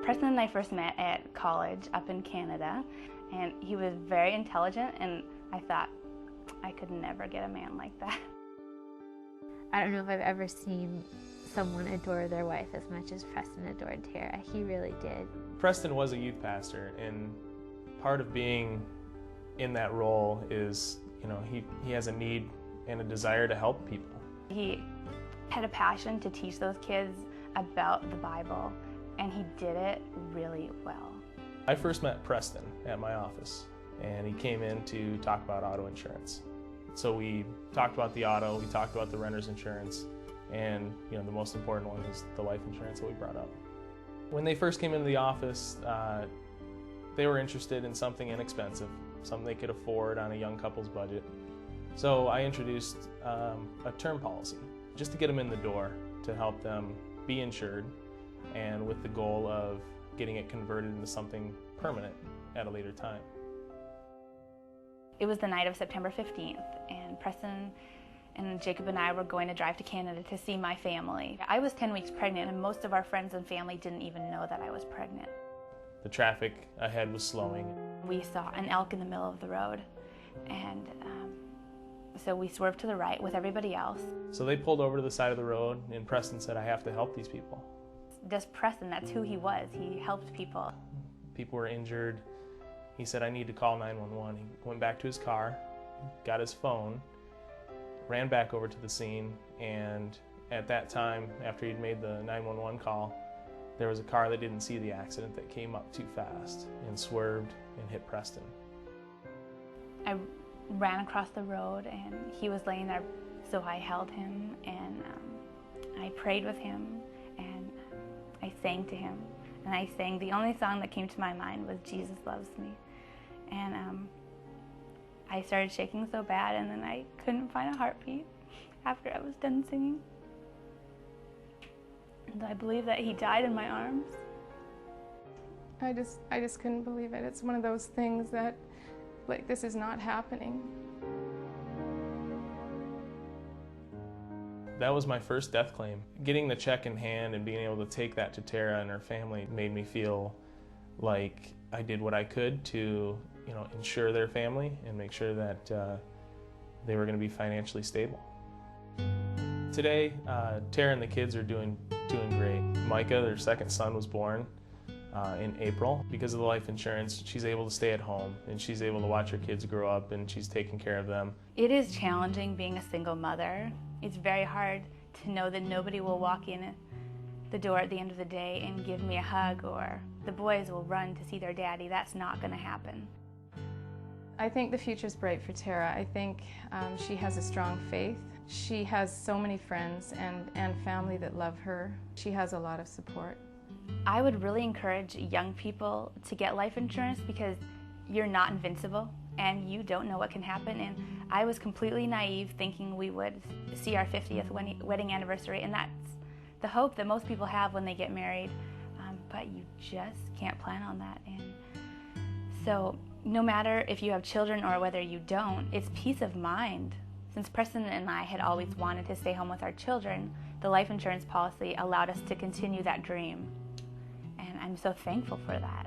Preston and I first met at college up in Canada, and he was very intelligent, and I thought, I could never get a man like that. I don't know if I've ever seen someone adore their wife as much as Preston adored Tara. He really did. Preston was a youth pastor, and part of being in that role is, he has a need and a desire to help people. He had a passion to teach those kids about the Bible, and he did it really well. I first met Preston at my office, and he came in to talk about auto insurance. So we talked about the auto, we talked about the renter's insurance, and the most important one was the life insurance that we brought up. When they first came into the office, they were interested in something inexpensive, something they could afford on a young couple's budget. So I introduced a term policy, just to get them in the door, to help them be insured, and with the goal of getting it converted into something permanent at a later time. It was the night of September 15th, and Preston and Jacob and I were going to drive to Canada to see my family. I was 10 weeks pregnant, and most of our friends and family didn't even know that I was pregnant. The traffic ahead was slowing. We saw an elk in the middle of the road, and so we swerved to the right with everybody else. So they pulled over to the side of the road, and Preston said, I have to help these people. Just Preston, that's who he was. He helped people. People were injured. He said, I need to call 911. He went back to his car, got his phone, ran back over to the scene, and at that time, after he'd made the 911 call, there was a car that didn't see the accident that came up too fast and swerved and hit Preston. I ran across the road, and he was laying there, so I held him, and I prayed with him, and I sang to him. And I sang, the only song that came to my mind was Jesus Loves Me. And I started shaking so bad, and then I couldn't find a heartbeat after I was done singing. And I believe that he died in my arms. I just couldn't believe it. It's one of those things that, like, this is not happening. That was my first death claim. Getting the check in hand and being able to take that to Tara and her family made me feel like I did what I could to, insure their family and make sure that they were going to be financially stable. Today, Tara and the kids are doing great. Micah, their second son, was born in April. Because of the life insurance, she's able to stay at home, and she's able to watch her kids grow up, and she's taking care of them. It is challenging being a single mother. It's very hard to know that nobody will walk in the door at the end of the day and give me a hug, or the boys will run to see their daddy. That's not going to happen. I think the future's bright for Tara. I think she has a strong faith. She has so many friends and family that love her. She has a lot of support. I would really encourage young people to get life insurance, because you're not invincible and you don't know what can happen. And I was completely naive thinking we would see our 50th wedding anniversary, and that's the hope that most people have when they get married, but you just can't plan on that. And so no matter if you have children or whether you don't, it's peace of mind. Since Preston and I had always wanted to stay home with our children, the life insurance policy allowed us to continue that dream. And I'm so thankful for that.